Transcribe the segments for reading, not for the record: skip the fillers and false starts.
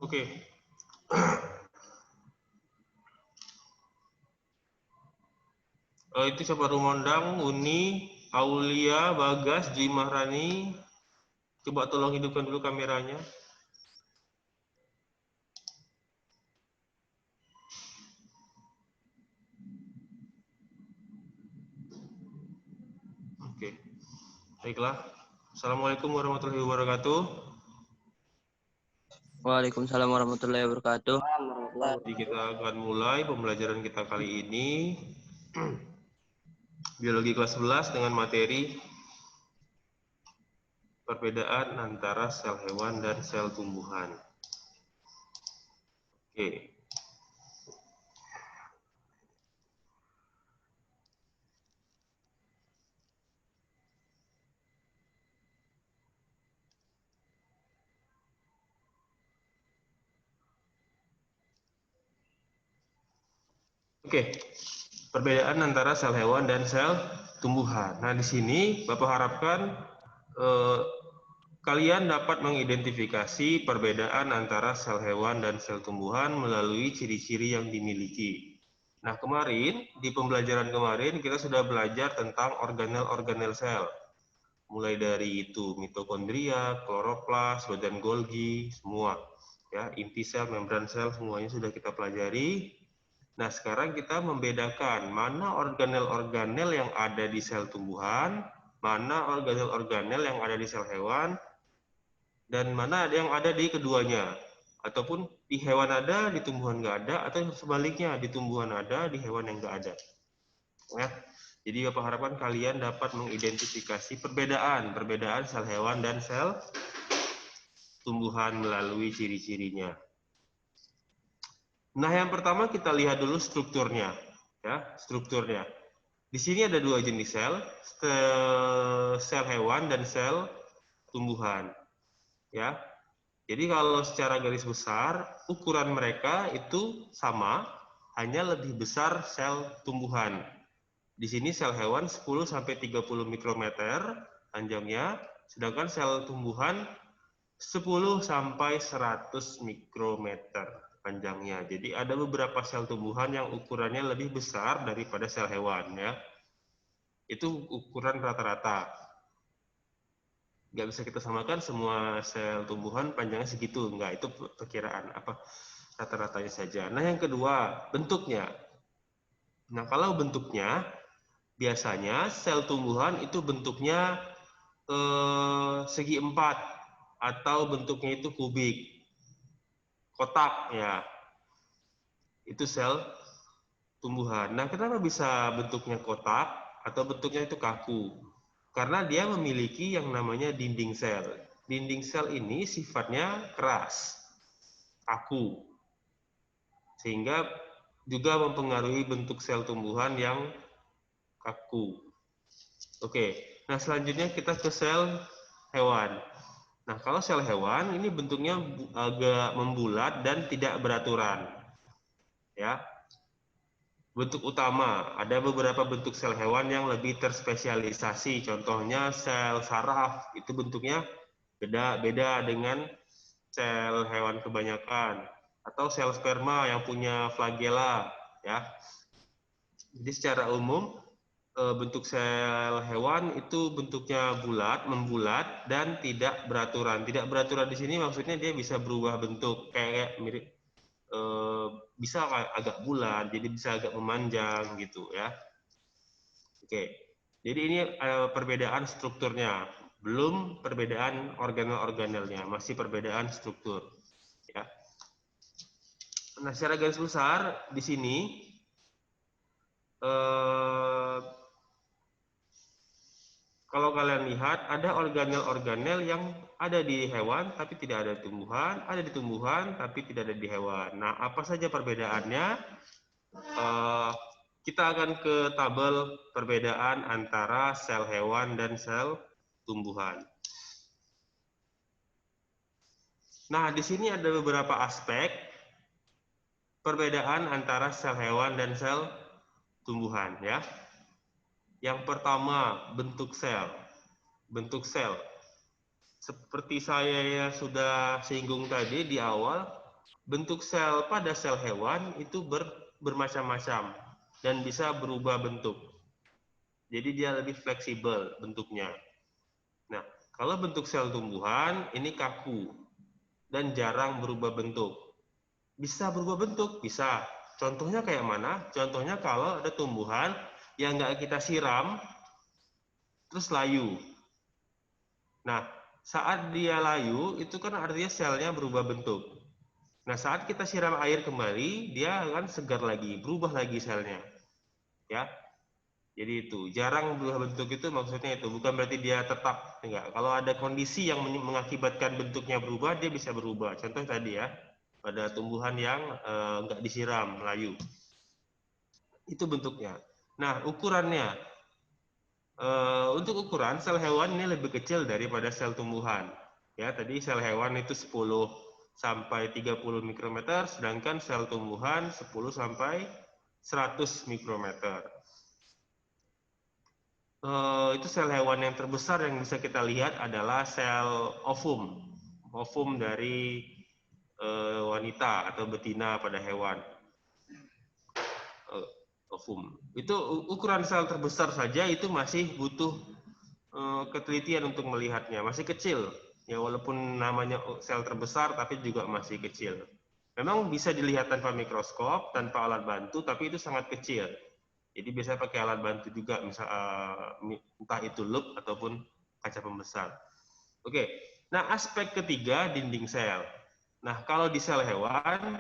Oke. Itu siapa Rumondang, Uni, Aulia, Bagas, Dwi Mahrani. Coba tolong hidupkan dulu kameranya. Oke. Baiklah. Assalamualaikum warahmatullahi wabarakatuh. Waalaikumsalam warahmatullahi wabarakatuh. Jadi kita akan mulai pembelajaran kita kali ini. Biologi kelas 11 dengan materi perbedaan antara sel hewan dan sel tumbuhan. Oke. Oke. Perbedaan antara sel hewan dan sel tumbuhan. Nah, di sini Bapak harapkan kalian dapat mengidentifikasi perbedaan antara sel hewan dan sel tumbuhan melalui ciri-ciri yang dimiliki. Nah, kemarin, di pembelajaran kemarin, kita sudah belajar tentang organel-organel sel. Mulai dari itu, mitokondria, kloroplas, badan Golgi, semua. Ya, inti sel, membran sel, semuanya sudah kita pelajari. Nah, sekarang kita membedakan mana organel-organel yang ada di sel tumbuhan, mana organel-organel yang ada di sel hewan, dan mana yang ada di keduanya. Ataupun di hewan ada, di tumbuhan nggak ada, atau sebaliknya, di tumbuhan ada, di hewan yang nggak ada. Ya. Jadi Bapak harapkan kalian dapat mengidentifikasi perbedaan sel hewan dan sel tumbuhan melalui ciri-cirinya. Nah, yang pertama kita lihat dulu strukturnya, ya, strukturnya. Di sini ada dua jenis sel hewan dan sel tumbuhan, ya. Jadi kalau secara garis besar ukuran mereka itu sama, hanya lebih besar sel tumbuhan. Di sini sel hewan 10 sampai 30 mikrometer panjangnya, sedangkan sel tumbuhan 10 sampai 100 mikrometer panjangnya. Jadi ada beberapa sel tumbuhan yang ukurannya lebih besar daripada sel hewan, ya. Itu ukuran rata-rata. Nggak bisa kita samakan semua sel tumbuhan panjangnya segitu, nggak, itu perkiraan rata-ratanya saja. Nah, yang kedua, bentuknya. Nah, kalau bentuknya biasanya sel tumbuhan itu bentuknya segi empat atau bentuknya itu kubik, kotak, ya. Itu sel tumbuhan. Nah, kenapa bisa bentuknya kotak atau bentuknya itu kaku? Karena dia memiliki yang namanya dinding sel. Dinding sel ini sifatnya keras, kaku, sehingga juga mempengaruhi bentuk sel tumbuhan yang kaku. Oke, nah selanjutnya kita ke sel hewan. Nah, kalau sel hewan ini bentuknya agak membulat dan tidak beraturan, ya. Bentuk utama, ada beberapa bentuk sel hewan yang lebih terspesialisasi. Contohnya sel saraf, itu bentuknya beda dengan sel hewan kebanyakan. Atau sel sperma yang punya flagela, ya. Jadi secara umum bentuk sel hewan itu bentuknya membulat dan tidak beraturan. Tidak beraturan di sini maksudnya dia bisa berubah bentuk, kayak mirip bisa agak bulat, jadi bisa agak memanjang gitu, ya. Oke, jadi ini perbedaan strukturnya, belum perbedaan organel-organelnya, masih perbedaan struktur, ya. Nah, secara garis besar di sini kalau kalian lihat ada organel-organel yang ada di hewan tapi tidak ada di tumbuhan, ada di tumbuhan tapi tidak ada di hewan. Nah, apa saja perbedaannya? Kita akan ke tabel perbedaan antara sel hewan dan sel tumbuhan. Nah, di sini ada beberapa aspek perbedaan antara sel hewan dan sel tumbuhan, ya. Yang pertama, bentuk sel. Bentuk sel. Seperti saya sudah singgung tadi di awal, bentuk sel pada sel hewan itu bermacam-macam dan bisa berubah bentuk. Jadi dia lebih fleksibel bentuknya. Nah, kalau bentuk sel tumbuhan ini kaku dan jarang berubah bentuk. Bisa berubah bentuk, bisa. Contohnya kayak mana? Contohnya kalau ada tumbuhan yang nggak kita siram, terus layu. Nah, saat dia layu, itu kan artinya selnya berubah bentuk. Nah, saat kita siram air kembali, dia akan segar lagi, berubah lagi selnya. Ya, jadi itu jarang berubah bentuk itu maksudnya itu bukan berarti dia tetap enggak. Kalau ada kondisi yang mengakibatkan bentuknya berubah, dia bisa berubah. Contoh tadi ya, pada tumbuhan yang enggak disiram, layu. Itu bentuknya. Nah, ukurannya. Untuk ukuran sel hewan ini lebih kecil daripada sel tumbuhan. Ya, tadi sel hewan itu 10 sampai 30 mikrometer, sedangkan sel tumbuhan 10 sampai 100 mikrometer. Itu sel hewan yang terbesar yang bisa kita lihat adalah sel ovum. Ovum dari wanita atau betina pada hewan. Ovum. Itu ukuran sel terbesar saja itu masih butuh ketelitian untuk melihatnya, masih kecil. Ya walaupun namanya sel terbesar tapi juga masih kecil. Memang bisa dilihat tanpa mikroskop, tanpa alat bantu, tapi itu sangat kecil. Jadi biasanya pakai alat bantu juga, misal entah itu lup ataupun kaca pembesar. Oke, nah aspek ketiga dinding sel. Nah kalau di sel hewan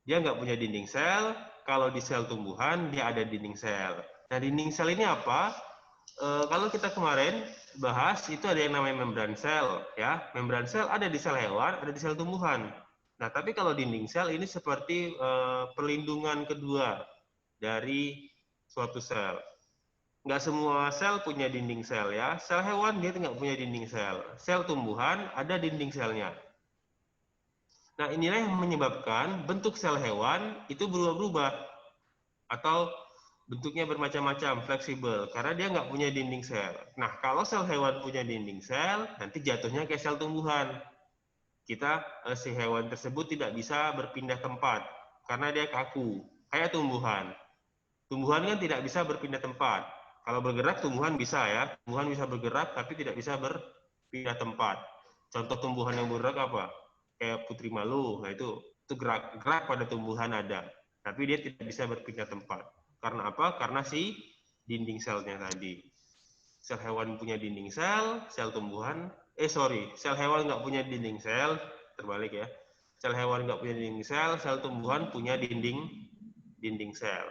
dia nggak punya dinding sel, kalau di sel tumbuhan dia ada dinding sel. Nah dinding sel ini apa? Kalau kita kemarin bahas itu ada yang namanya membran sel, ya. Membran sel ada di sel hewan, ada di sel tumbuhan. Nah, tapi kalau dinding sel ini seperti perlindungan kedua dari suatu sel. Nggak semua sel punya dinding sel ya. Sel hewan dia nggak punya dinding sel. Sel tumbuhan ada dinding selnya. Nah, inilah yang menyebabkan bentuk sel hewan itu berubah-ubah atau bentuknya bermacam-macam, fleksibel, karena dia nggak punya dinding sel. Nah, kalau sel hewan punya dinding sel, nanti jatuhnya kayak sel tumbuhan. Si hewan tersebut tidak bisa berpindah tempat, karena dia kaku, kayak tumbuhan. Tumbuhan kan tidak bisa berpindah tempat. Kalau bergerak, tumbuhan bisa ya. Tumbuhan bisa bergerak, tapi tidak bisa berpindah tempat. Contoh tumbuhan yang bergerak apa? Kayak putri malu, nah itu gerak pada tumbuhan ada. Tapi dia tidak bisa berpindah tempat. Karena apa? Karena si dinding selnya tadi. Sel hewan punya dinding sel, sel tumbuhan, sel hewan nggak punya dinding sel, terbalik ya. Sel hewan nggak punya dinding sel tumbuhan punya dinding sel.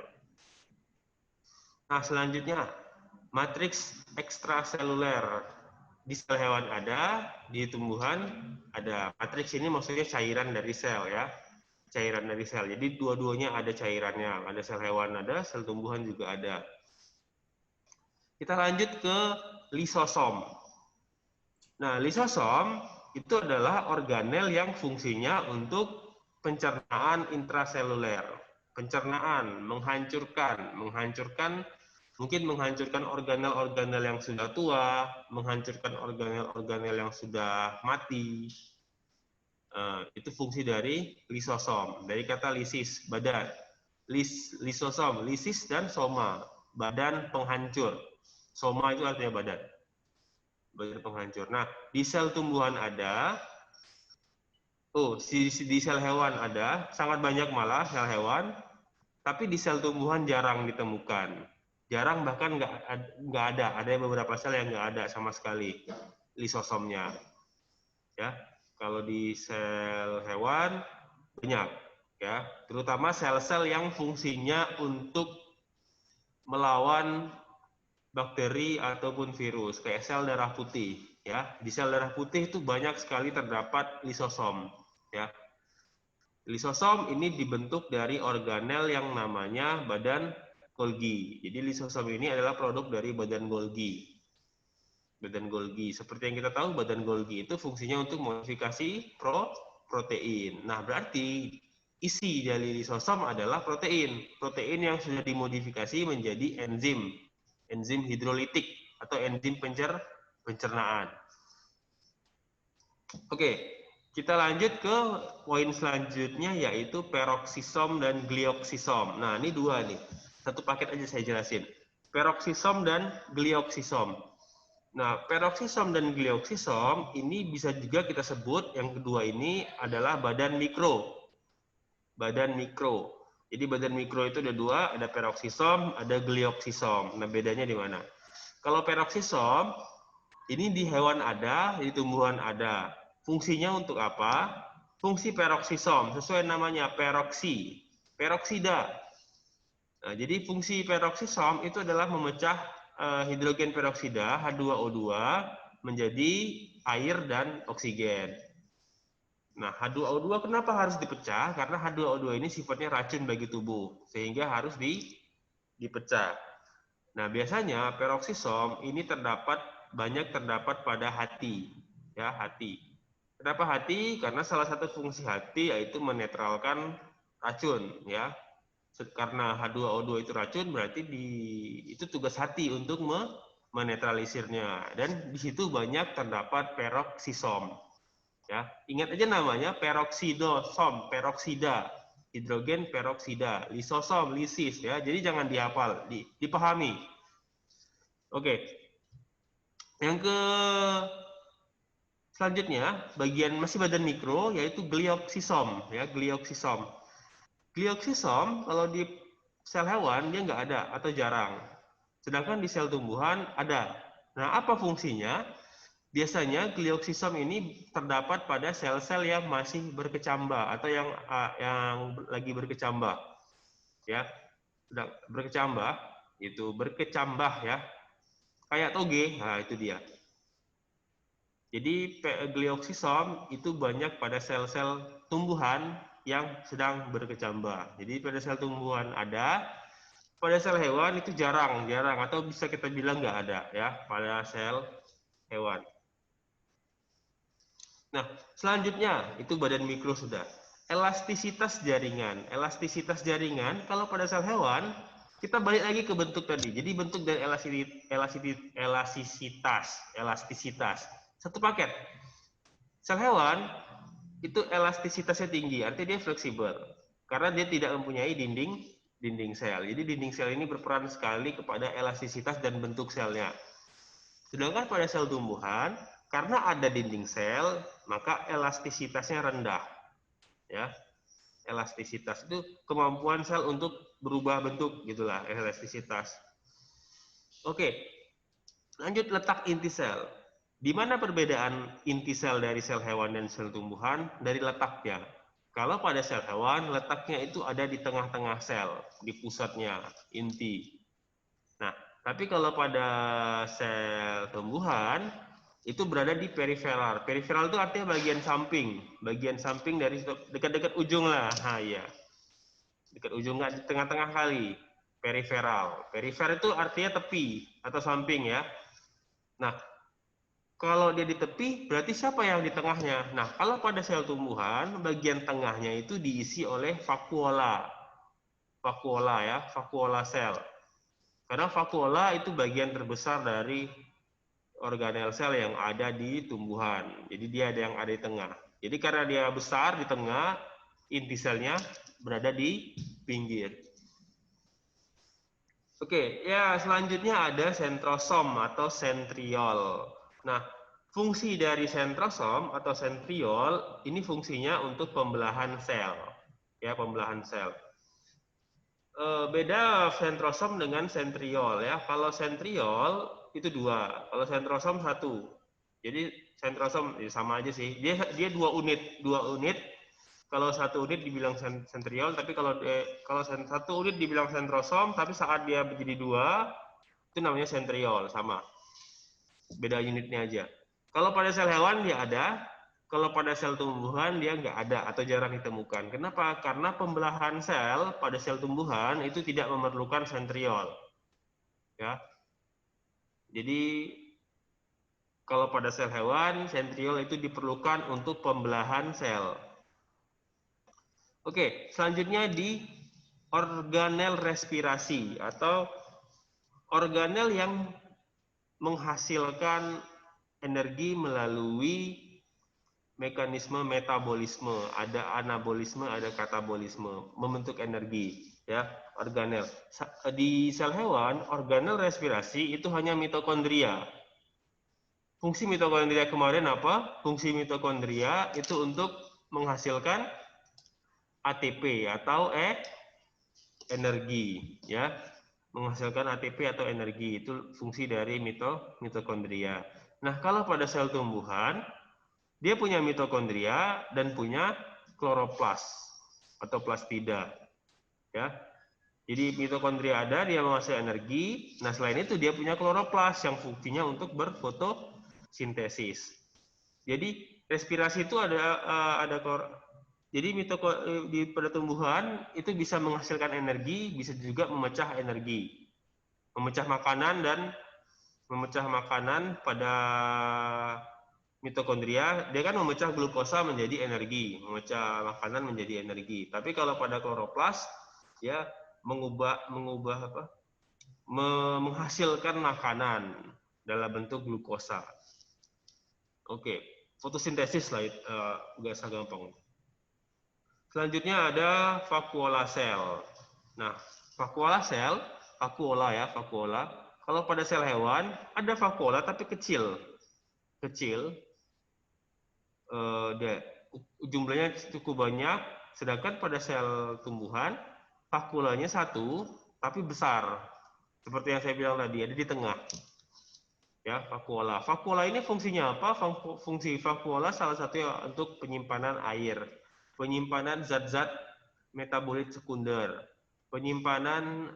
Nah, selanjutnya, matriks ekstraseluler. Di sel hewan ada, di tumbuhan ada. Matriks ini maksudnya cairan dari sel ya. Cairan dari sel. Jadi dua-duanya ada cairannya. Ada sel hewan ada, sel tumbuhan juga ada. Kita lanjut ke lisosom. Nah, lisosom itu adalah organel yang fungsinya untuk pencernaan intraseluler. Pencernaan, menghancurkan mungkin menghancurkan organel-organel yang sudah tua, menghancurkan organel-organel yang sudah mati. Itu fungsi dari lisosom, dari kata lisis, badan. Lisosom, lisis dan soma, badan penghancur. Soma itu artinya badan penghancur. Nah, di sel tumbuhan ada, di sel hewan ada, sangat banyak malah sel hewan, tapi di sel tumbuhan jarang ditemukan. Jarang bahkan nggak ada beberapa sel yang nggak ada sama sekali lisosomnya. Ya, kalau di sel hewan banyak, ya, terutama sel-sel yang fungsinya untuk melawan bakteri ataupun virus, kayak sel darah putih. Ya, di sel darah putih itu banyak sekali terdapat lisosom. Ya, lisosom ini dibentuk dari organel yang namanya badan Golgi. Jadi lisosom ini adalah produk dari badan Golgi. Badan Golgi. Seperti yang kita tahu, badan Golgi itu fungsinya untuk modifikasi protein. Nah, berarti isi dari lisosom adalah protein. Protein yang sudah dimodifikasi menjadi enzim. Enzim hidrolitik atau enzim pencernaan. Oke. Kita lanjut ke poin selanjutnya yaitu peroksisom dan glioksisom. Nah, ini dua nih. Satu paket aja saya jelasin. Peroksisom dan glioksisom. Nah, peroksisom dan glioksisom ini bisa juga kita sebut yang kedua ini adalah badan mikro. Badan mikro. Jadi badan mikro itu ada dua, ada peroksisom, ada glioksisom. Nah, bedanya di mana? Kalau peroksisom ini di hewan ada, di tumbuhan ada. Fungsinya untuk apa? Fungsi peroksisom, sesuai namanya peroksi, peroksida. Nah, jadi fungsi peroksisom itu adalah memecah hidrogen peroksida H2O2 menjadi air dan oksigen. Nah, H2O2 kenapa harus dipecah? Karena H2O2 ini sifatnya racun bagi tubuh, sehingga harus dipecah. Nah, biasanya peroksisom ini banyak terdapat pada hati, ya, hati. Kenapa hati? Karena salah satu fungsi hati yaitu menetralkan racun, ya. Karena H2O2 itu racun, berarti itu tugas hati untuk menetralisirnya. Dan di situ banyak terdapat peroksisom. Ya, ingat aja namanya peroksidosom, peroksida, hidrogen peroksida, lisosom, lisis, ya. Jadi jangan dihafal, dipahami. Oke. Yang selanjutnya masih badan mikro yaitu glioksisom, ya, glioksisom. Glioksisom kalau di sel hewan dia nggak ada atau jarang. Sedangkan di sel tumbuhan ada. Nah, apa fungsinya? Biasanya glioksisom ini terdapat pada sel-sel yang masih berkecambah atau yang lagi berkecambah, ya, sudah berkecambah, itu berkecambah, ya, kayak toge. Nah, itu dia. Jadi glioksisom itu banyak pada sel-sel tumbuhan yang sedang berkecambah. Jadi pada sel tumbuhan ada, pada sel hewan itu jarang atau bisa kita bilang nggak ada, ya, pada sel hewan. Nah, selanjutnya itu badan mikro sudah. Elastisitas jaringan. Elastisitas jaringan kalau pada sel hewan kita balik lagi ke bentuk tadi. Jadi bentuk dan elastisitas satu paket. Sel hewan itu elastisitasnya tinggi, artinya dia fleksibel karena dia tidak mempunyai dinding sel. Jadi dinding sel ini berperan sekali kepada elastisitas dan bentuk selnya. Sedangkan pada sel tumbuhan, karena ada dinding sel, maka elastisitasnya rendah. Ya, elastisitas itu kemampuan sel untuk berubah bentuk, gitulah elastisitas. Oke, lanjut letak inti sel. Di mana perbedaan inti sel dari sel hewan dan sel tumbuhan? Dari letaknya. Kalau pada sel hewan, letaknya itu ada di tengah-tengah sel, di pusatnya, inti. Nah, tapi kalau pada sel tumbuhan, itu berada di periferal. Periferal itu artinya bagian samping dari dekat-dekat ujung lah. Nah, ya, dekat ujung, nggak di tengah-tengah kali. Periferal. Perifer itu artinya tepi atau samping, ya. Nah, kalau dia di tepi, berarti siapa yang di tengahnya? Nah, kalau pada sel tumbuhan, bagian tengahnya itu diisi oleh vakuola. Vakuola, ya, vakuola sel. Karena vakuola itu bagian terbesar dari organel sel yang ada di tumbuhan. Jadi dia ada di tengah. Jadi karena dia besar di tengah, inti selnya berada di pinggir. Oke, ya selanjutnya ada sentrosom atau sentriol. Nah, fungsi dari sentrosom atau sentriol ini fungsinya untuk pembelahan sel. Ya, pembelahan sel. Beda sentrosom dengan sentriol, ya. Kalau sentriol itu dua, kalau sentrosom satu. Jadi sentrosom ya sama aja sih. Dia dua unit. Kalau satu unit dibilang sentriol, tapi kalau satu unit dibilang sentrosom, tapi saat dia menjadi dua itu namanya sentriol, sama. Beda unitnya aja. Kalau pada sel hewan dia ada, kalau pada sel tumbuhan dia nggak ada atau jarang ditemukan. Kenapa? Karena pembelahan sel pada sel tumbuhan itu tidak memerlukan sentriol. Ya. Jadi kalau pada sel hewan, sentriol itu diperlukan untuk pembelahan sel. Oke, selanjutnya di organel respirasi atau organel yang menghasilkan energi melalui mekanisme metabolisme, ada anabolisme, ada katabolisme, membentuk energi, ya, organel. Di sel hewan, organel respirasi itu hanya mitokondria. Fungsi mitokondria kemarin apa? Fungsi mitokondria itu untuk menghasilkan ATP atau energi, ya. Menghasilkan ATP atau energi itu fungsi dari mitokondria. Nah, kalau pada sel tumbuhan dia punya mitokondria dan punya kloroplas atau plastida, ya. Jadi mitokondria ada, dia menghasilkan energi. Nah, selain itu dia punya kloroplas yang fungsinya untuk berfotosintesis. Jadi respirasi itu jadi pada tumbuhan itu bisa menghasilkan energi, bisa juga memecah energi, memecah makanan pada mitokondria. Dia kan memecah glukosa menjadi energi, memecah makanan menjadi energi. Tapi kalau pada kloroplas, ya menghasilkan makanan dalam bentuk glukosa. Oke, fotosintesis lah, biasa gampang. Selanjutnya ada vakuola sel. Nah, vakuola ya, vakuola. Kalau pada sel hewan ada vakuola tapi kecil, jumlahnya cukup banyak. Sedangkan pada sel tumbuhan vakuolanya satu tapi besar, seperti yang saya bilang tadi, ada di tengah. Ya, vakuola. Vakuola ini fungsinya apa? Fungsi vakuola salah satunya untuk penyimpanan air, penyimpanan zat-zat metabolit sekunder, penyimpanan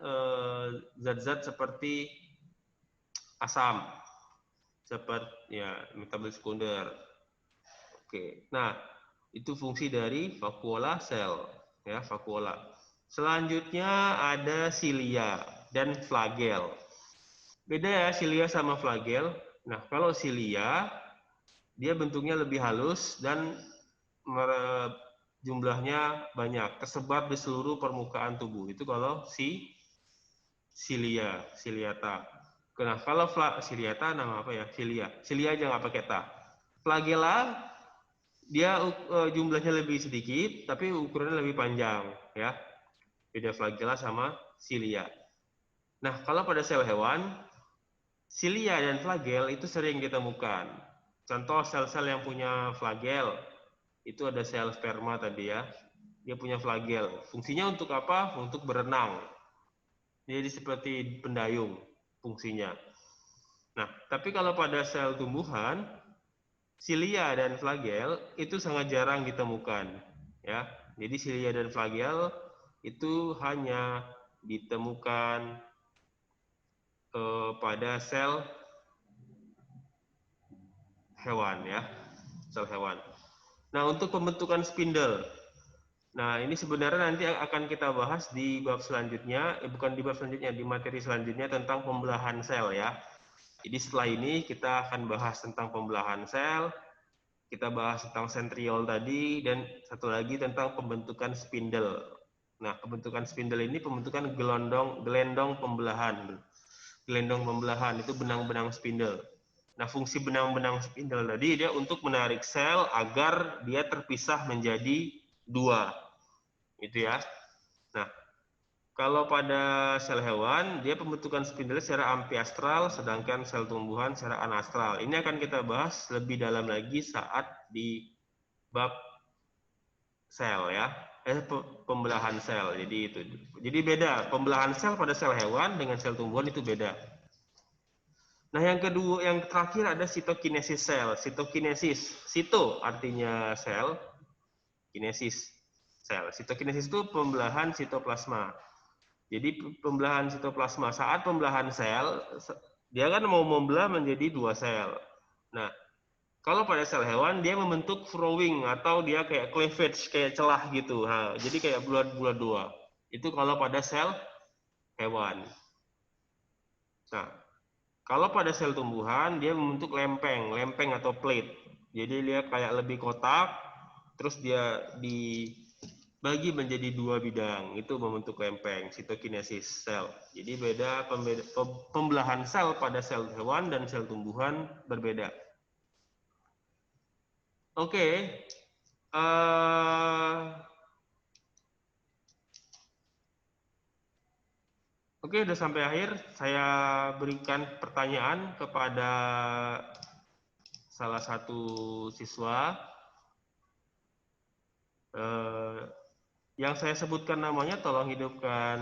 zat-zat seperti asam, seperti ya metabolit sekunder. Oke, nah itu fungsi dari vakuola sel, ya, vakuola. Selanjutnya ada silia dan flagel. Beda ya silia sama flagel. Nah, kalau silia dia bentuknya lebih halus dan jumlahnya banyak, tersebar di seluruh permukaan tubuh. Itu kalau ciliata. Nah, kalau ciliata nama apa ya? Cilia aja nggak pakai ta. Flagella dia jumlahnya lebih sedikit, tapi ukurannya lebih panjang, ya. Beda flagella sama cilia. Nah, kalau pada sel hewan, silia dan flagel itu sering ditemukan. Contoh sel-sel yang punya flagel, itu ada sel sperma tadi ya, dia punya flagel. Fungsinya untuk apa? Untuk berenang. Jadi seperti pendayung fungsinya. Nah, tapi kalau pada sel tumbuhan, silia dan flagel itu sangat jarang ditemukan. Ya, jadi silia dan flagel itu hanya ditemukan pada sel hewan ya, sel hewan. Nah, untuk pembentukan spindle. Nah, ini sebenarnya nanti akan kita bahas di bab selanjutnya, bukan di bab selanjutnya, di materi selanjutnya tentang pembelahan sel ya. Jadi setelah ini kita akan bahas tentang pembelahan sel, kita bahas tentang sentriol tadi, dan satu lagi tentang pembentukan spindle. Nah, pembentukan spindle ini pembentukan gelendong pembelahan. Gelendong pembelahan itu benang-benang spindle. Nah, fungsi benang-benang spindle tadi dia untuk menarik sel agar dia terpisah menjadi dua. Itu ya. Nah, kalau pada sel hewan, dia pembentukan spindle secara amfiastral, sedangkan sel tumbuhan secara anastral. Ini akan kita bahas lebih dalam lagi saat di bab sel ya. Pembelahan sel. Jadi itu. Jadi beda, pembelahan sel pada sel hewan dengan sel tumbuhan itu beda. Nah, yang kedua, yang terakhir ada sitokinesis sel. Sitokinesis, sito artinya sel, kinesis sel. Sitokinesis itu pembelahan sitoplasma. Jadi pembelahan sitoplasma, saat pembelahan sel, dia kan mau membelah menjadi dua sel. Nah, kalau pada sel hewan dia membentuk furrowing atau dia kayak cleavage, kayak celah gitu. Nah, jadi kayak bulat-bulat dua. Itu kalau pada sel hewan. Nah, kalau pada sel tumbuhan, dia membentuk lempeng atau plate. Jadi dia kayak lebih kotak, terus dia dibagi menjadi dua bidang. Itu membentuk lempeng, sitokinesis sel. Jadi pembelahan sel pada sel hewan dan sel tumbuhan berbeda. Oke. Oke, udah sampai akhir. Saya berikan pertanyaan kepada salah satu siswa. Yang saya sebutkan namanya, tolong hidupkan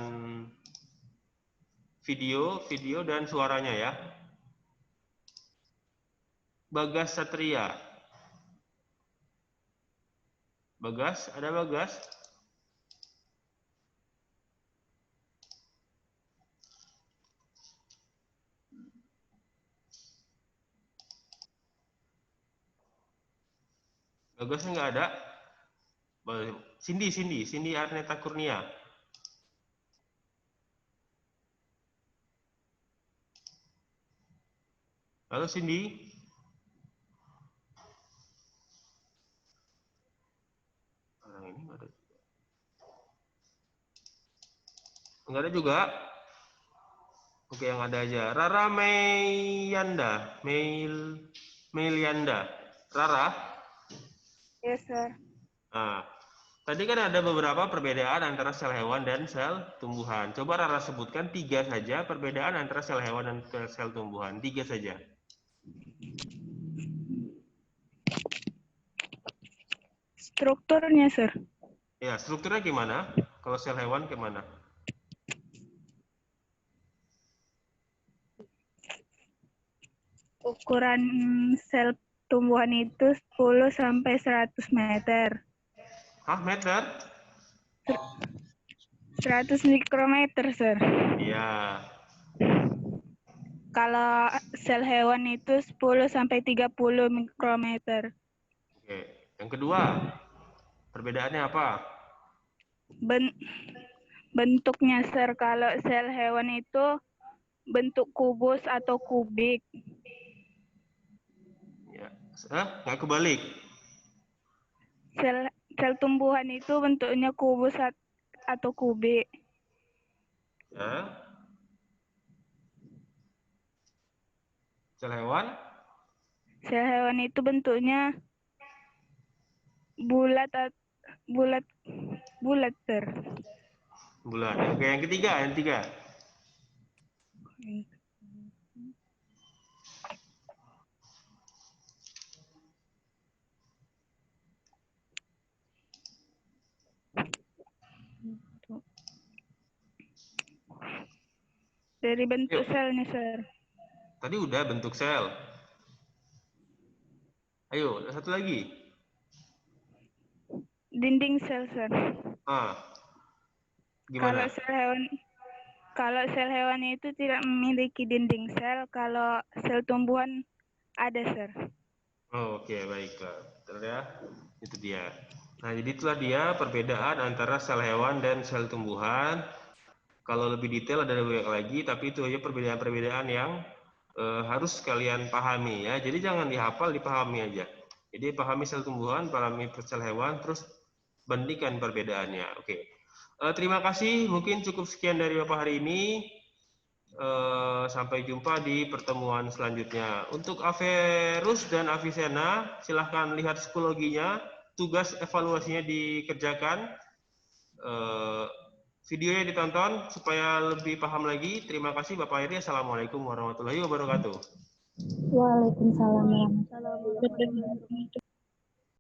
video dan suaranya ya. Bagas Satria. Bagas, ada Bagas? Bagasnya nggak ada. Cindy Arneta Kurnia. Halo Cindy. Orang ini nggak ada. Nggak ada juga. Oke, yang ada aja. Rara Melianda. Rara? Yes, sir. Nah, tadi kan ada beberapa perbedaan antara sel hewan dan sel tumbuhan. Coba Rara sebutkan 3 saja perbedaan antara sel hewan dan sel tumbuhan. 3 saja. Strukturnya, sir. Ya, strukturnya gimana? Kalau sel hewan gimana? Ukuran sel tumbuhan itu 10 sampai 100 meter. Hah, meter? 100 mikrometer, sir. Iya. Kalau sel hewan itu 10 sampai 30 mikrometer. Oke. Yang kedua, perbedaannya apa? Bentuknya, sir. Kalau sel hewan itu bentuk kubus atau kubik. Ya. Nggak kebalik. Sel tumbuhan itu bentuknya kubus atau kubik. Ya. Sel hewan? Sel hewan itu bentuknya bulat, sir. Bulan. Oke, yang ketiga. Dari bentuk Yuk. selnya, sir. Tadi udah bentuk sel. Ayo, satu lagi. Dinding sel, sir. Gimana? Kalau sel hewan itu tidak memiliki dinding sel, kalau sel tumbuhan ada, sir. Oh, oke, baiklah. Bentar ya. Itu dia. Nah, jadi itulah dia perbedaan antara sel hewan dan sel tumbuhan. Kalau lebih detail ada banyak lagi, tapi itu aja perbedaan-perbedaan yang harus kalian pahami ya. Jadi jangan dihafal, dipahami aja. Jadi pahami sel tumbuhan, pahami sel hewan, terus bandingkan perbedaannya. Oke. Terima kasih. Mungkin cukup sekian dari Bapak hari ini. Sampai jumpa di pertemuan selanjutnya. Untuk Averus dan Avicenna, silahkan lihat psikologinya. Tugas evaluasinya dikerjakan. Videonya ditonton supaya lebih paham lagi. Terima kasih Bapak Heri. Assalamualaikum warahmatullahi wabarakatuh. Waalaikumsalam warahmatullahi wabarakatuh.